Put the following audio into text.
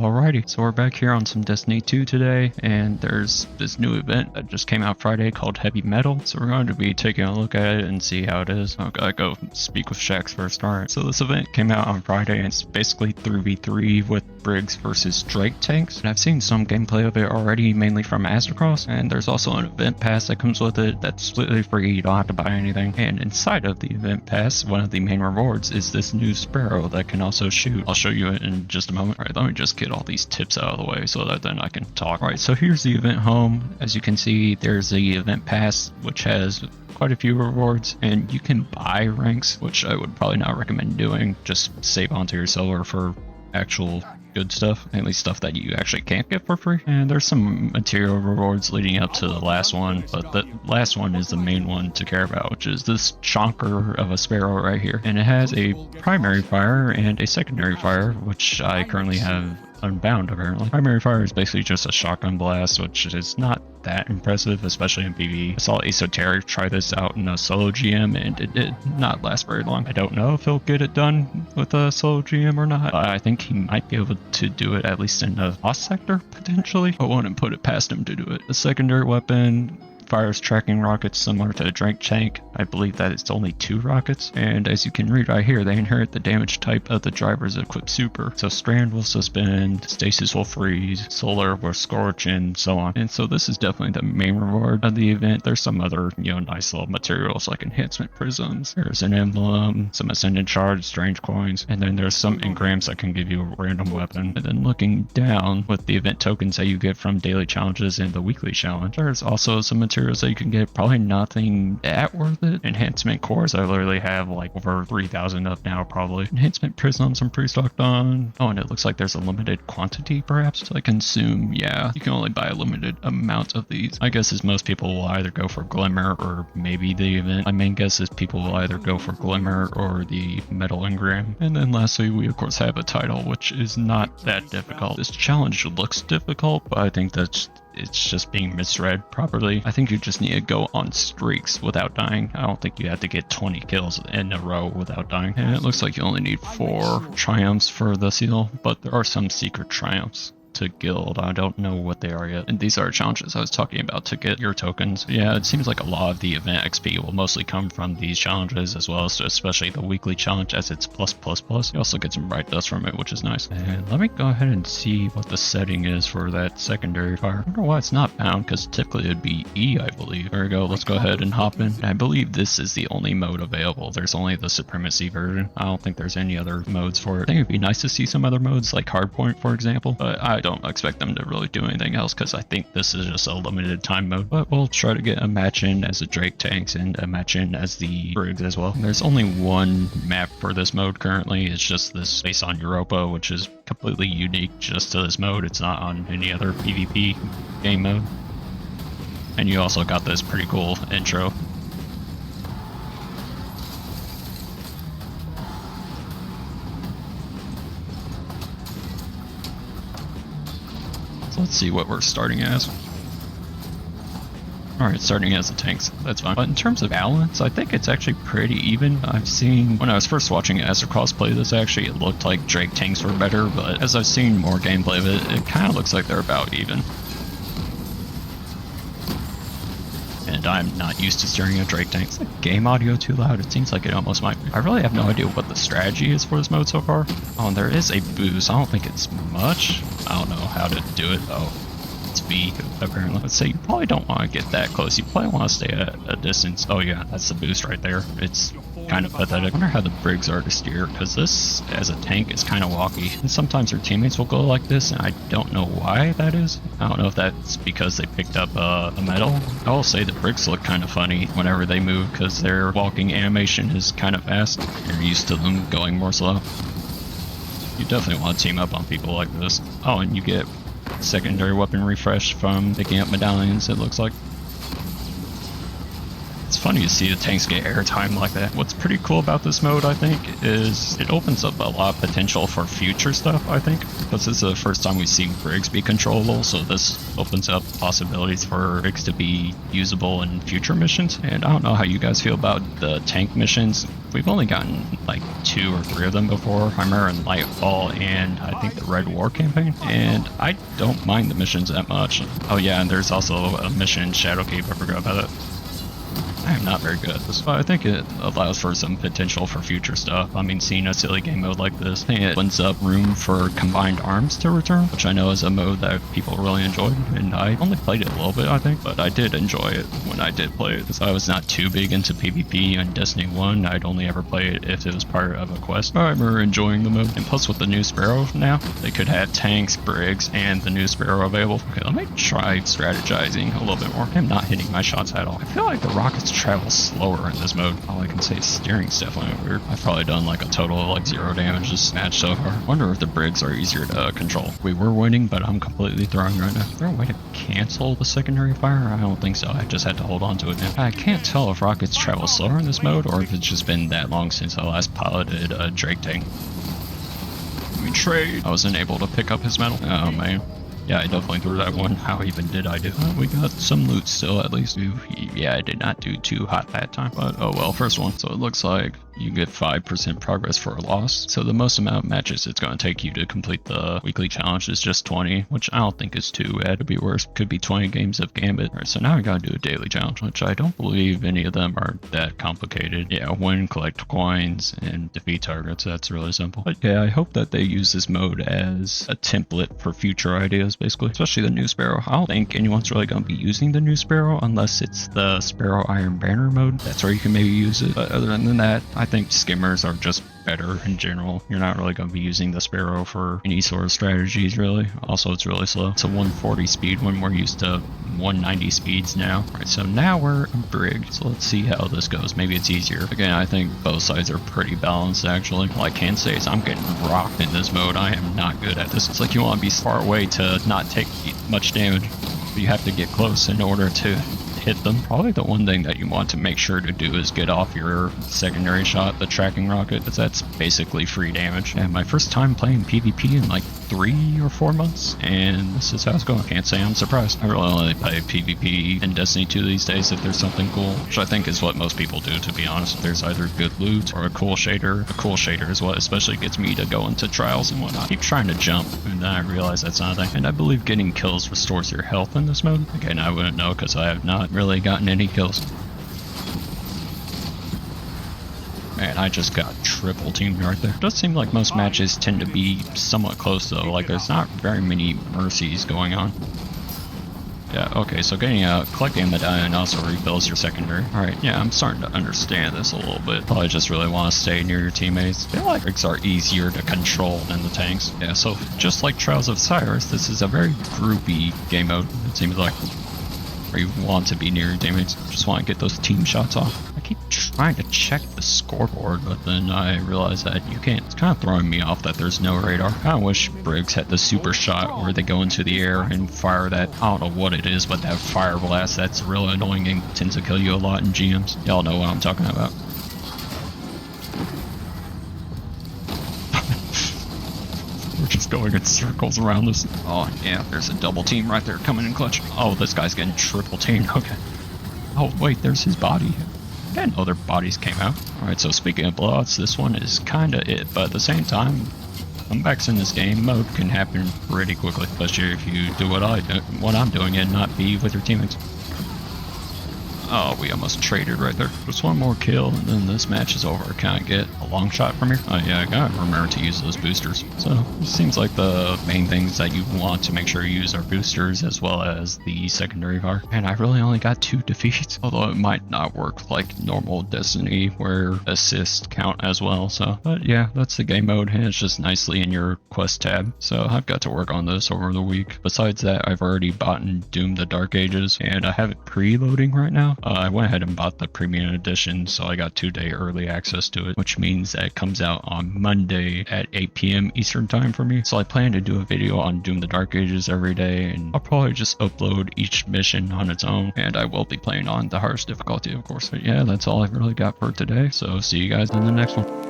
Alrighty, so we're back here on some Destiny 2 today, and there's this new event that just came out Friday called Heavy Metal. So we're going to be taking a look at it and see how it is. I gotta go speak with Shax first. Alright, so this event came out on Friday, and it's basically 3v3 with Briggs versus Drake tanks. And I've seen some gameplay of it already, mainly from Astrocross, and there's also an event pass that comes with it that's completely free. You don't have to buy anything. And inside of the event pass, one of the main rewards is this new Sparrow that can also shoot. I'll show you it in just a moment. Alright, let me just get all these tips out of the way so that then I can talk. Alright, so here's the event home. As you can see, there's the event pass, which has quite a few rewards, and you can buy ranks, which I would probably not recommend doing. Just save onto your silver for actual good stuff, mainly stuff that you actually can't get for free. And there's some material rewards leading up to the last one, but the last one is the main one to care about, which is this chonker of a Sparrow right here. And it has a primary fire and a secondary fire, which I currently have unbound apparently. Primary fire is basically just a shotgun blast, which is not that impressive, especially in PvE. I saw Esoteric try this out in a solo GM and it did not last very long. I don't know if he'll get it done with a solo GM or not. I think he might be able to do it at least in a lost sector potentially. I wouldn't put it past him to do it. The secondary weapon fires tracking rockets similar to a Drake tank. I believe that it's only 2 rockets, and as you can read right here, they inherit the damage type of the driver's equipped super. So Strand will suspend, Stasis will freeze, Solar will scorch, and so on. And so this is definitely the main reward of the event. There's some other, nice little materials like enhancement prisms. There's an emblem, some ascendant shards, strange coins, and then there's some engrams that can give you a random weapon. And then looking down with the event tokens that you get from daily challenges and the weekly challenge, there's also some materials that you can get, probably nothing that worth it. Enhancement cores, I literally have like over 3,000 of now probably. Enhancement prisms I'm pre-stocked on. Oh, and it looks like there's a limited quantity perhaps to consume. Yeah, you can only buy a limited amount of these. My guess is most people will either go for Glimmer or maybe the event. My main guess is people will either go for Glimmer or the Metal Engram. And then lastly, we of course have a title, which is not that difficult. This challenge looks difficult, but I think it's just being misread properly. I think you just need to go on streaks without dying. I don't think you have to get 20 kills in a row without dying. And it looks like you only need 4 triumphs for the seal, but there are some secret triumphs to guild. I don't know what they are yet. And these are challenges I was talking about to get your tokens. Yeah, it seems like a lot of the event XP will mostly come from these challenges, as well as especially the weekly challenge, as it's plus. You also get some bright dust from it, which is nice. And let me go ahead and see what the setting is for that secondary fire. I wonder why it's not bound, because typically it'd be E, I believe. There we go. Let's go ahead and hop in. I believe this is the only mode available. There's only the Supremacy version. I don't think there's any other modes for it. I think it'd be nice to see some other modes, like Hardpoint, for example, but I don't expect them to really do anything else, because I think this is just a limited time mode. But we'll try to get a match in as the Drake tanks and a match in as the Briggs as well. There's only one map for this mode currently. It's just this space on Europa, which is completely unique just to this mode. It's not on any other PvP game mode. And you also got this pretty cool intro. Let's see what we're starting as. Alright, starting as the tanks, that's fine. But in terms of balance, I think it's actually pretty even. I've seen, when I was first watching Astrocross play this, actually it looked like Drake tanks were better, but as I've seen more gameplay of it, it kind of looks like they're about even. And I'm not used to steering a Drake tank. Is the game audio too loud? It seems like it almost might be. I really have no idea what the strategy is for this mode so far. Oh, and there is a boost. I don't think it's much. I don't know how to do it. Oh, it's B, apparently. Let's say you probably don't want to get that close. You probably want to stay at a distance. Oh yeah, that's the boost right there. It's kind of pathetic. I wonder how the Briggs are to steer, because this, as a tank, is kind of walky. And sometimes their teammates will go like this, and I don't know why that is. I don't know if that's because they picked up a metal. I will say the Briggs look kind of funny whenever they move, because their walking animation is kind of fast. You're used to them going more slow. You definitely want to team up on people like this. Oh, and you get secondary weapon refresh from picking up medallions, it looks like. It's funny to see the tanks get airtime like that. What's pretty cool about this mode, I think, is it opens up a lot of potential for future stuff, I think, because this is the first time we've seen Briggs be controllable, so this opens up possibilities for Briggs to be usable in future missions. And I don't know how you guys feel about the tank missions. We've only gotten like 2 or 3 of them before. I remember in Lightfall and I think the Red War campaign, and I don't mind the missions that much. Oh yeah, and there's also a mission in Shadowkeep, I forgot about it. I am not very good at this, but I think it allows for some potential for future stuff. I mean, seeing a silly game mode like this, I think it opens up room for combined arms to return, which I know is a mode that people really enjoyed, and I only played it a little bit, I think, but I did enjoy it when I did play it, because I was not too big into PvP on Destiny 1. I'd only ever play it if it was part of a quest. I remember enjoying the mode, and plus with the new Sparrow now, they could have tanks, Briggs, and the new Sparrow available. Okay, let me try strategizing a little bit more. I'm not hitting my shots at all. I feel like the rockets travel slower in this mode. All I can say is steering's definitely weird. I've probably done like a total of like 0 damage this match so far. Wonder if the Briggs are easier to control. We were winning, but I'm completely throwing right now. Is there a way to cancel the secondary fire? I don't think so. I just had to hold on to it now. I can't tell if rockets travel slower in this mode or if it's just been that long since I last piloted a Drake tank. We trade. I wasn't able to pick up his medal. Oh man. Yeah, I definitely threw that one. How even did I do? We got some loot still, at least. Yeah, I did not do too hot that time, but oh well, first one. So it looks like you get 5% progress for a loss. So the most amount of matches it's going to take you to complete the weekly challenge is just 20, which I don't think is too bad. To be worse, could be 20 games of Gambit. All right, so now I got to do a daily challenge, which I don't believe any of them are that complicated. Yeah, win, collect coins, and defeat targets. That's really simple. But yeah, I hope that they use this mode as a template for future ideas, basically, especially the new Sparrow. I don't think anyone's really going to be using the new Sparrow unless it's the Sparrow Iron Banner mode. That's where you can maybe use it. But other than that, I think skimmers are just better in general. You're not really going to be using the Sparrow for any sort of strategies, really. Also, it's really slow. It's a 140 speed when we're used to 190 speeds now. All right, so now we're a Brig. So let's see how this goes. Maybe it's easier. Again, I think both sides are pretty balanced, actually. All I can say is I'm getting rocked in this mode. I am not good at this. It's like you want to be far away to not take much damage, but you have to get close in order to hit them. Probably the one thing that you want to make sure to do is get off your secondary shot, the tracking rocket, because that's basically free damage. And my first time playing PvP in like 3 or 4 months, and this is how it's going. Can't say I'm surprised. I really only play PvP in Destiny 2 these days if there's something cool, which I think is what most people do, to be honest. If there's either good loot or a cool shader. A cool shader is what especially gets me to go into trials and whatnot. I keep trying to jump, and then I realize that's not a thing. And I believe getting kills restores your health in this mode. Again, I wouldn't know because I have not really gotten any kills. Man, I just got triple teamed right there. It does seem like most matches tend to be somewhat close though, like there's not very many mercies going on. Yeah, okay, so getting collecting a medallion also refills your secondary. Alright, yeah, I'm starting to understand this a little bit. Probably just really want to stay near your teammates. I feel like Briggs are easier to control than the tanks. Yeah, so just like Trials of Osiris, this is a very groupy game mode, it seems like. Where you want to be near your teammates. Just want to get those team shots off. I keep trying to check the scoreboard, but then I realize that you can't. It's kind of throwing me off that there's no radar. I kind of wish Briggs had the super shot where they go into the air and fire that, I don't know what it is, but that fire blast, that's real annoying and tends to kill you a lot in GMs. Y'all know what I'm talking about. We're just going in circles around this. Oh, yeah, there's a double team right there coming in clutch. Oh, this guy's getting triple teamed. Okay. Oh, wait, there's his body. I didn't know their bodies came out. Alright, so speaking of blowouts, this one is kind of it, but at the same time, comebacks in this game mode can happen pretty quickly, especially if you do what I'm doing and not be with your teammates. Oh, we almost traded right there. Just one more kill, and then this match is over. Can I get a long shot from here? Oh yeah, I gotta remember to use those boosters. So, it seems like the main things that you want to make sure you use are boosters, as well as the secondary fire. And I really only got 2 defeats, although it might not work like normal Destiny, where assists count as well. So, but yeah, that's the game mode, and it's just nicely in your quest tab. So, I've got to work on this over the week. Besides that, I've already bought Doom the Dark Ages, and I have it preloading right now. I went ahead and bought the premium edition, so I got 2-day early access to it, which means that it comes out on Monday at 8 p.m. Eastern time for me. So I plan to do a video on Doom the Dark Ages every day, and I'll probably just upload each mission on its own, and I will be playing on the hardest difficulty, of course. But yeah, that's all I've really got for today, so see you guys in the next one.